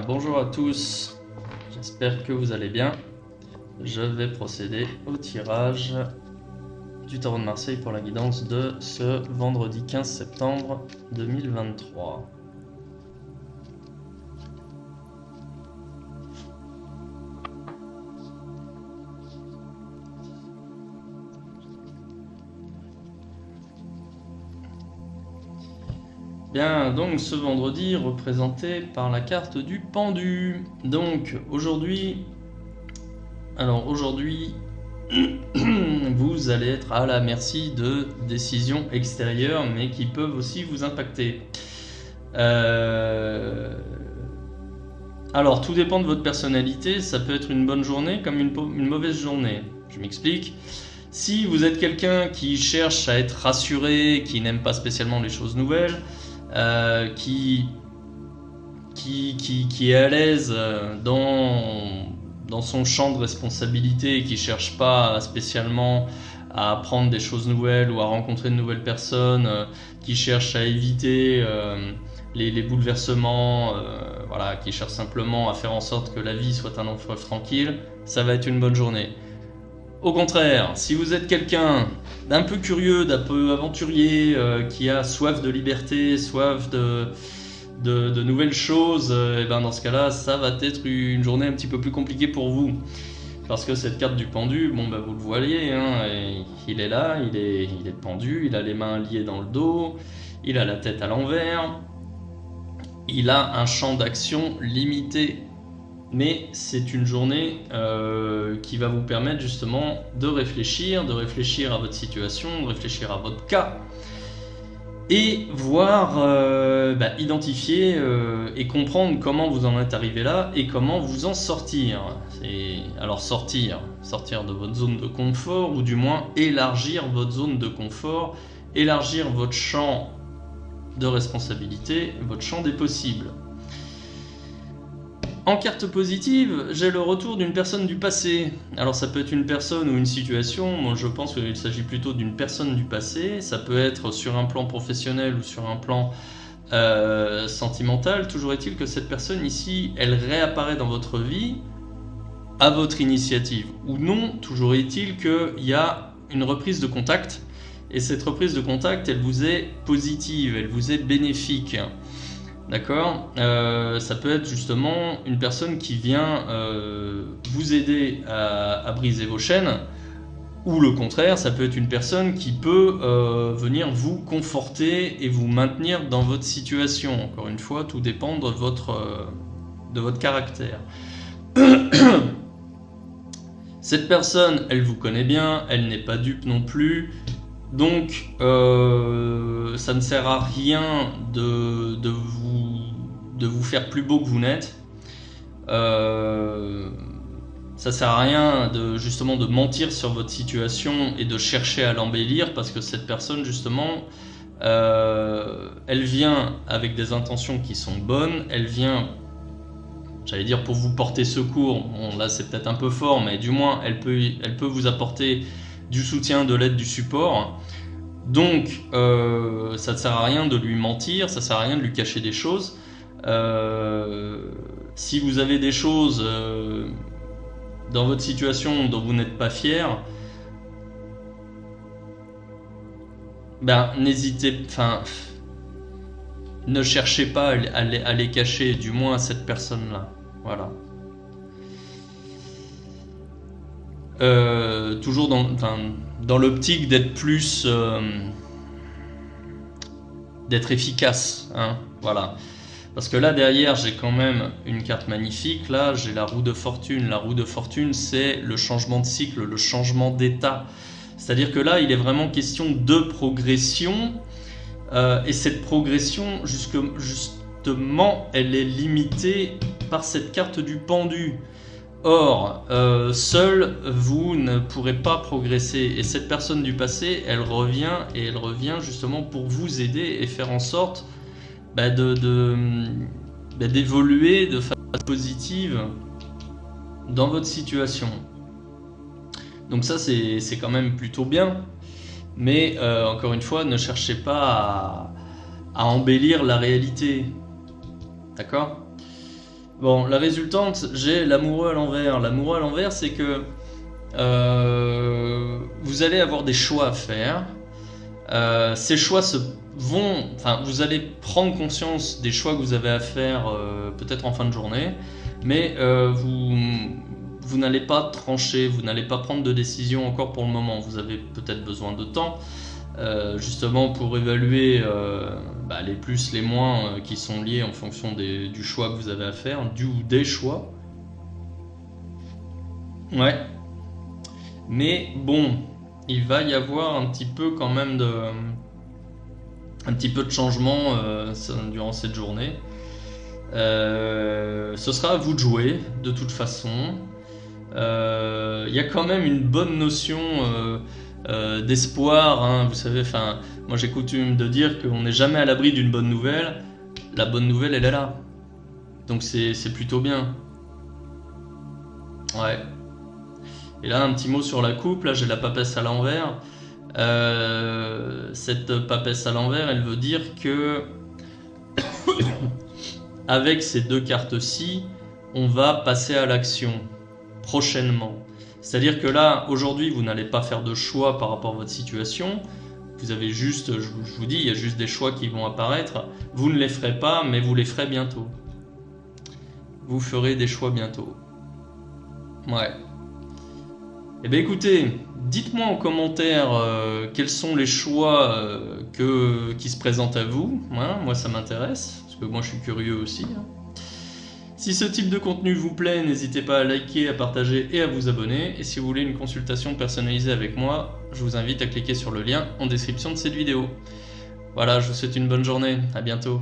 Bonjour à tous, j'espère que vous allez bien. Je vais procéder au tirage du Tarot de Marseille pour la guidance de ce vendredi 15 septembre 2023. Bien, donc ce vendredi représenté par la carte du pendu. Donc aujourd'hui, vous allez être à la merci de décisions extérieures, mais qui peuvent aussi vous impacter. Alors tout dépend de votre personnalité, ça peut être une bonne journée comme une mauvaise journée. Je m'explique. Si vous êtes quelqu'un qui cherche à être rassuré, qui n'aime pas spécialement les choses nouvelles, qui est à l'aise dans son champ de responsabilité et qui ne cherche pas spécialement à apprendre des choses nouvelles ou à rencontrer de nouvelles personnes, qui cherche à éviter les bouleversements, voilà, qui cherche simplement à faire en sorte que la vie soit un enfer tranquille, ça va être une bonne journée. Au contraire, si vous êtes quelqu'un d'un peu curieux, d'un peu aventurier, qui a soif de liberté, soif de nouvelles choses, et ben dans ce cas-là, ça va être une journée un petit peu plus compliquée pour vous. Parce que cette carte du pendu, bon ben vous le voyez, hein, il est là, il est pendu, il a les mains liées dans le dos, il a la tête à l'envers, il a un champ d'action limité. Mais c'est une journée qui va vous permettre justement de réfléchir à votre situation, de réfléchir à votre cas et voir, identifier et comprendre comment vous en êtes arrivé là et comment vous en sortir. Alors sortir de votre zone de confort, ou du moins élargir votre zone de confort, élargir votre champ de responsabilité, votre champ des possibles. En carte positive, j'ai le retour d'une personne du passé. Alors ça peut être une personne ou une situation, moi je pense qu'il s'agit plutôt d'une personne du passé. Ça peut être sur un plan professionnel ou sur un plan sentimental. Toujours est-il que cette personne ici, elle réapparaît dans votre vie à votre initiative. Ou non, toujours est-il qu'il y a une reprise de contact. Et cette reprise de contact, elle vous est positive, elle vous est bénéfique. D'accord, ça peut être justement une personne qui vient vous aider à briser vos chaînes, ou le contraire, ça peut être une personne qui peut venir vous conforter et vous maintenir dans votre situation. Encore une fois, tout dépend de votre caractère. Cette personne, elle vous connaît bien, elle n'est pas dupe non plus. Donc, ça ne sert à rien de vous faire plus beau que vous n'êtes. Ça sert à rien justement de mentir sur votre situation et de chercher à l'embellir, parce que cette personne justement, elle vient avec des intentions qui sont bonnes. Elle vient, j'allais dire, pour vous porter secours. Bon, là c'est peut-être un peu fort, mais du moins elle peut vous apporter du soutien, de l'aide, du support. Donc ça ne sert à rien de lui mentir, ça ne sert à rien de lui cacher des choses. Si vous avez des choses dans votre situation dont vous n'êtes pas fier, ne cherchez pas à les cacher, du moins à cette personne-là. Voilà. Toujours dans l'optique d'être plus d'être efficace, hein, voilà. Parce que là derrière j'ai quand même une carte magnifique. Là j'ai la roue de fortune. La roue de fortune, c'est le changement de cycle, le changement d'état. C'est-à-dire que là il est vraiment question de progression, et cette progression justement elle est limitée par cette carte du pendu. Or, seul, vous ne pourrez pas progresser. Et cette personne du passé, elle revient justement pour vous aider et faire en sorte d'évoluer de façon positive dans votre situation. Donc ça, c'est quand même plutôt bien. Mais encore une fois, ne cherchez pas à embellir la réalité. D'accord ? Bon, la résultante, j'ai l'amoureux à l'envers. L'amoureux à l'envers, c'est que vous allez avoir des choix à faire. Ces choix enfin, vous allez prendre conscience des choix que vous avez à faire peut-être en fin de journée, mais vous n'allez pas trancher, vous n'allez pas prendre de décision encore pour le moment. Vous avez peut-être besoin de temps, justement pour évaluer les plus, les moins qui sont liés en fonction du choix que vous avez à faire, ou des choix. Ouais. Mais bon, il va y avoir un petit peu quand même un petit peu de changement durant cette journée. Ce sera à vous de jouer de toute façon. Il y a quand même une bonne notion d'espoir, hein, vous savez, moi j'ai coutume de dire qu'on n'est jamais à l'abri d'une bonne nouvelle. La bonne nouvelle, elle est là. Donc c'est plutôt bien. Ouais. Et là, un petit mot sur la coupe. Là, j'ai la papesse à l'envers. Cette papesse à l'envers, elle veut dire que avec ces deux cartes-ci, on va passer à l'action prochainement. C'est-à-dire que là, aujourd'hui, vous n'allez pas faire de choix par rapport à votre situation. Vous avez juste, je vous dis, il y a juste des choix qui vont apparaître. Vous ne les ferez pas, mais vous les ferez bientôt. Vous ferez des choix bientôt. Ouais. Eh bien écoutez, dites-moi en commentaire quels sont les choix qui se présentent à vous. Hein, moi ça m'intéresse, parce que moi je suis curieux aussi. Hein. Si ce type de contenu vous plaît, n'hésitez pas à liker, à partager et à vous abonner. Et si vous voulez une consultation personnalisée avec moi, je vous invite à cliquer sur le lien en description de cette vidéo. Voilà, je vous souhaite une bonne journée, à bientôt.